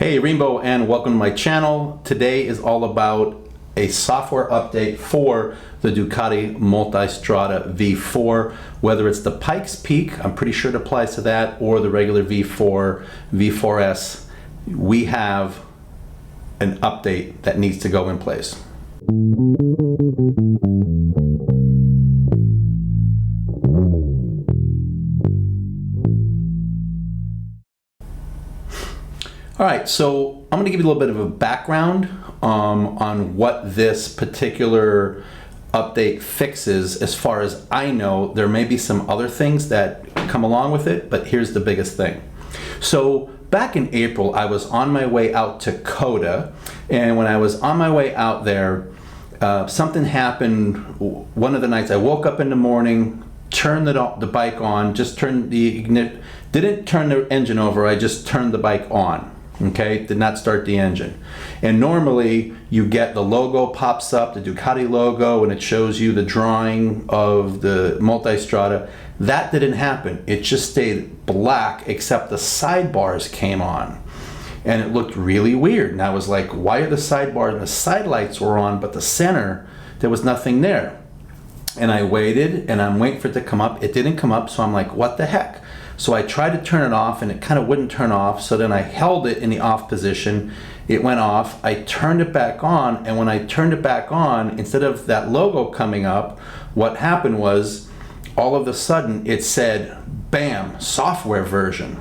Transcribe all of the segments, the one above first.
Hey Rainbow, and welcome to my channel. Today is all about a software update for the Ducati Multistrada V4, whether it's the Pikes Peak, I'm pretty sure it applies to that, or the regular V4, V4S. We have an update that needs to go in place. All right, so I'm going to give you a little bit of a background on what this particular update fixes. As far as I know, there may be some other things that come along with it, but here's the biggest thing. So back in April, I was on my way out to Coda, and when I was on my way out there, something happened. One of the nights I woke up in the morning, turned the bike on, just turned the didn't turn the engine over, I just turned the bike on. Okay, did not start the engine. And normally you get the logo pops up, the Ducati logo, and it shows you the drawing of the Multistrada. That didn't happen. It just stayed black except the sidebars came on. And it looked really weird. And I was like, why are the sidebars and the side lights were on, but the center, there was nothing there. And I waited, and I'm waiting for it to come up. It didn't come up, so I'm like, what the heck? So I tried to turn it off, and it kind of wouldn't turn off. So then I held it in the off position. It went off. I turned it back on, and when I turned it back on, instead of that logo coming up, what happened was, all of a sudden, it said, bam, software version.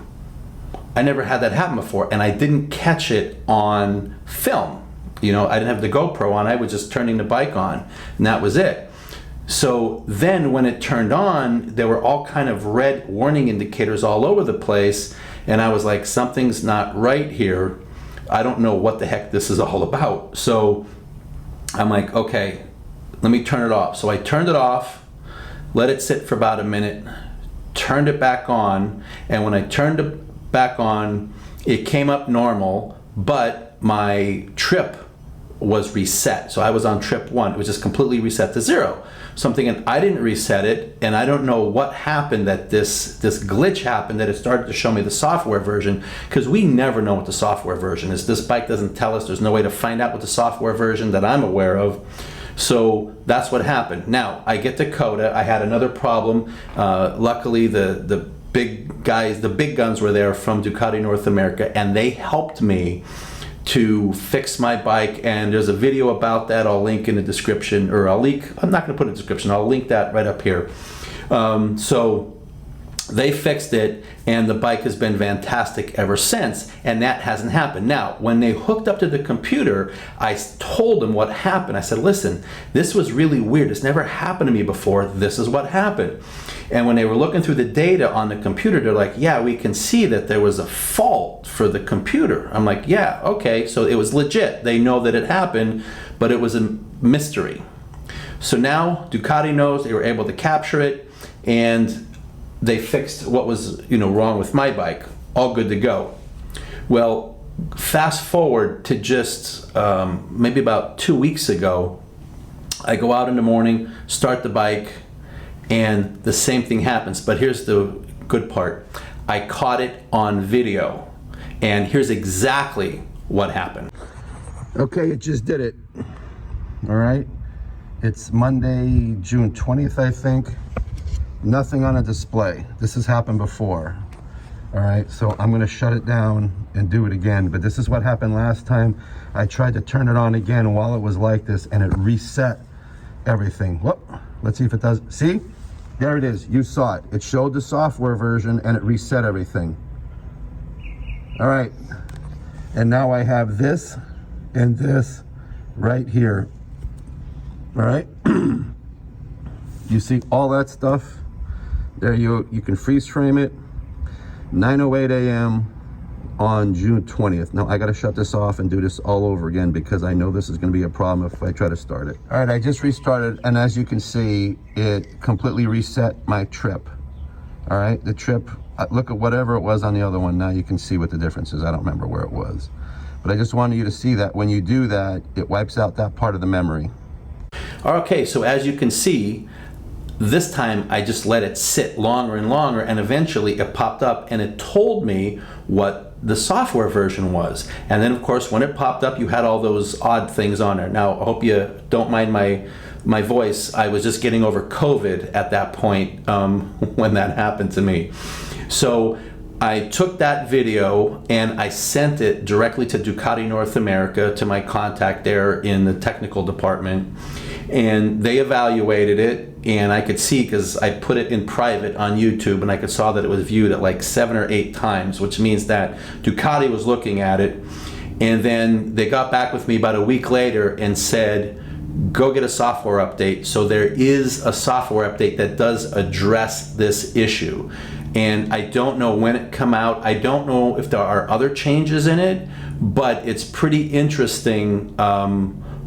I never had that happen before, and I didn't catch it on film. You know, I didn't have the GoPro on. I was just turning the bike on, and that was it. So then when it turned on, there were all kind of red warning indicators all over the place, and I was like, something's not right here. I don't know what the heck this is all about. So I'm like, okay, let me turn it off. So I turned it off, let it sit for about a minute, turned it back on, and when I turned it back on, it came up normal, but my trip was reset. So I was on trip 1. It was just completely reset to 0. So I'm thinking, I didn't reset it, and I don't know what happened, that this glitch happened, that it started to show me the software version, because we never know what the software version is. This bike doesn't tell us. There's no way to find out what the software version that I'm aware of. So that's what happened. Now, I get to Coda. I had another problem. Luckily, the big guys, the big guns were there from Ducati North America, and they helped me to fix my bike, and there's a video about that. I'll link in the description, or I'm not going to put it in the description, I'll link that right up here. So they fixed it, and the bike has been fantastic ever since, and that hasn't happened. Now, when they hooked up to the computer, I told them what happened. I said, listen, this was really weird. This never happened to me before. This is what happened. And when they were looking through the data on the computer, they're like, yeah, we can see that there was a fault for the computer. I'm like, yeah, okay, so it was legit. They know that it happened, but it was a mystery. So now Ducati knows, they were able to capture it, and they fixed what was, wrong with my bike. All good to go. Well, fast forward to just maybe about 2 weeks ago, I go out in the morning, start the bike, and the same thing happens. But here's the good part. I caught it on video, and here's exactly what happened. Okay, it just did it. All right. It's Monday, June 20th, I think. Nothing on a display. This has happened before. All right, so I'm gonna shut it down and do it again, but this is what happened last time. I tried to turn it on again while it was like this, and it reset everything. Whoop, let's see if it does. See, there it is, you saw it. It showed the software version, and it reset everything. All right, and now I have this and this right here. All right, you see all that stuff? There you can freeze frame it. 9:08 a.m. on June 20th. Now I gotta shut this off and do this all over again, because I know this is gonna be a problem if I try to start it. All right, I just restarted, and as you can see, it completely reset my trip. All right, the trip, look at whatever it was on the other one. Now you can see what the difference is. I don't remember where it was. But I just wanted you to see that when you do that, it wipes out that part of the memory. Okay, so as you can see, this time I just let it sit longer and longer, and eventually it popped up and it told me what the software version was. And then of course when it popped up, you had all those odd things on there. Now I hope you don't mind my voice. I was just getting over COVID at that point when that happened to me. So I took that video and I sent it directly to Ducati North America, to my contact there in the technical department, and they evaluated it. And I could see, because I put it in private on YouTube, and I saw that it was viewed at like 7 or 8 times, which means that Ducati was looking at it. And then they got back with me about a week later and said, go get a software update. So there is a software update that does address this issue. And I don't know when it come out. I don't know if there are other changes in it, but it's pretty interesting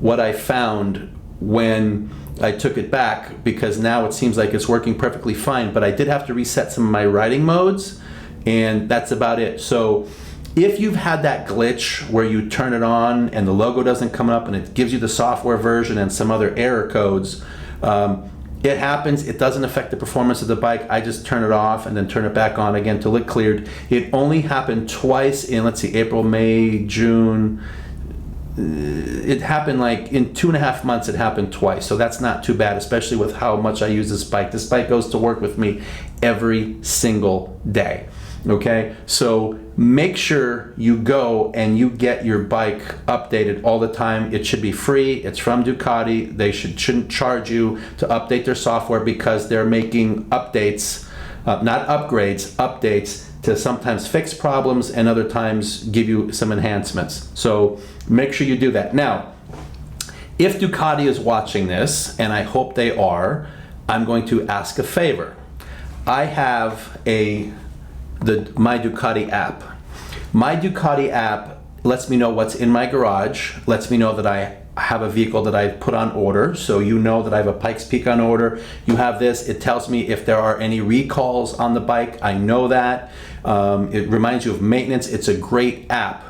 what I found when I took it back, because now it seems like it's working perfectly fine, but I did have to reset some of my riding modes, and that's about it. So if you've had that glitch where you turn it on and the logo doesn't come up and it gives you the software version and some other error codes, it happens. It doesn't affect the performance of the bike. I just turn it off and then turn it back on again till it cleared. It only happened twice in, let's see, April, May, June. It happened like in 2.5 months. It happened twice, so that's not too bad, especially with how much I use this bike. This bike goes to work with me every single day. Okay, so make sure you go and you get your bike updated all the time. It should be free. It's from Ducati. They shouldn't charge you to update their software, because they're making updates, not upgrades, updates to sometimes fix problems and other times give you some enhancements. So make sure you do that. Now, if Ducati is watching this, and I hope they are, I'm going to ask a favor. I have my Ducati app. My Ducati app lets me know what's in my garage, lets me know that I have a vehicle that I put on order, so you know that I have a Pikes Peak on order. You have this. It tells me if there are any recalls on the bike. I know that. It reminds you of maintenance. It's a great app.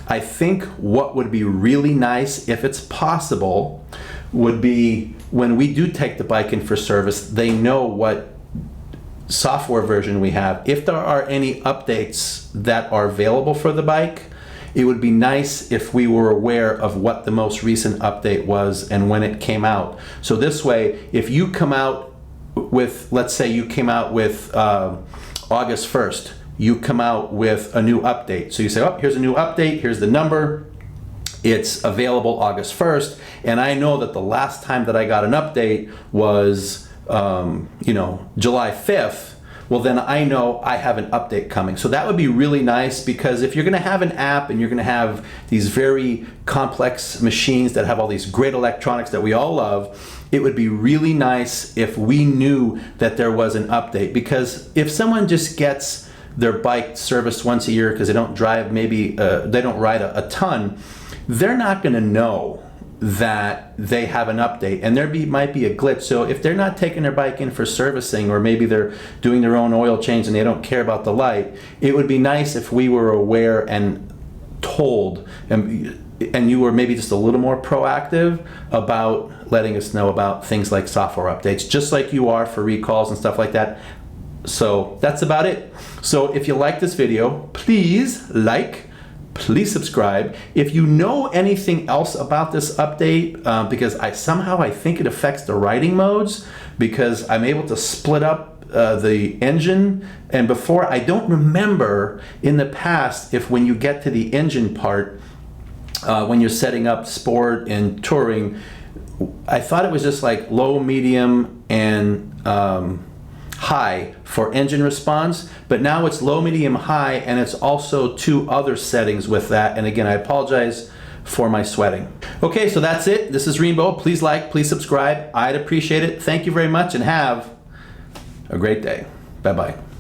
I think what would be really nice, if it's possible, would be when we do take the bike in for service, they know what software version we have. If there are any updates that are available for the bike, it would be nice if we were aware of what the most recent update was and when it came out. So this way, if you come out with, let's say you came out with August 1st, you come out with a new update. So you say, oh, here's a new update, here's the number, it's available August 1st, and I know that the last time that I got an update was July 5th, well then I know I have an update coming. So that would be really nice, because if you're going to have an app and you're going to have these very complex machines that have all these great electronics that we all love, it would be really nice if we knew that there was an update. Because if someone just gets their bike serviced once a year because they don't drive, maybe they don't ride a ton, they're not going to know that they have an update, and there might be a glitch. So if they're not taking their bike in for servicing, or maybe they're doing their own oil change and they don't care about the light, it would be nice if we were aware and told, and you were maybe just a little more proactive about letting us know about things like software updates, just like you are for recalls and stuff like that. So that's about it. So if you like this video, please like, please subscribe. If you know anything else about this update, because I think it affects the riding modes, because I'm able to split up the engine, and before, I don't remember in the past if when you get to the engine part, when you're setting up sport and touring, I thought it was just like low, medium, and high for engine response, but now it's low, medium, high, and it's also 2 other settings with that. And again, I apologize for my sweating. Okay, so that's it. This is Rainbow. Please like, please subscribe. I'd appreciate it. Thank you very much, and have a great day. Bye-bye.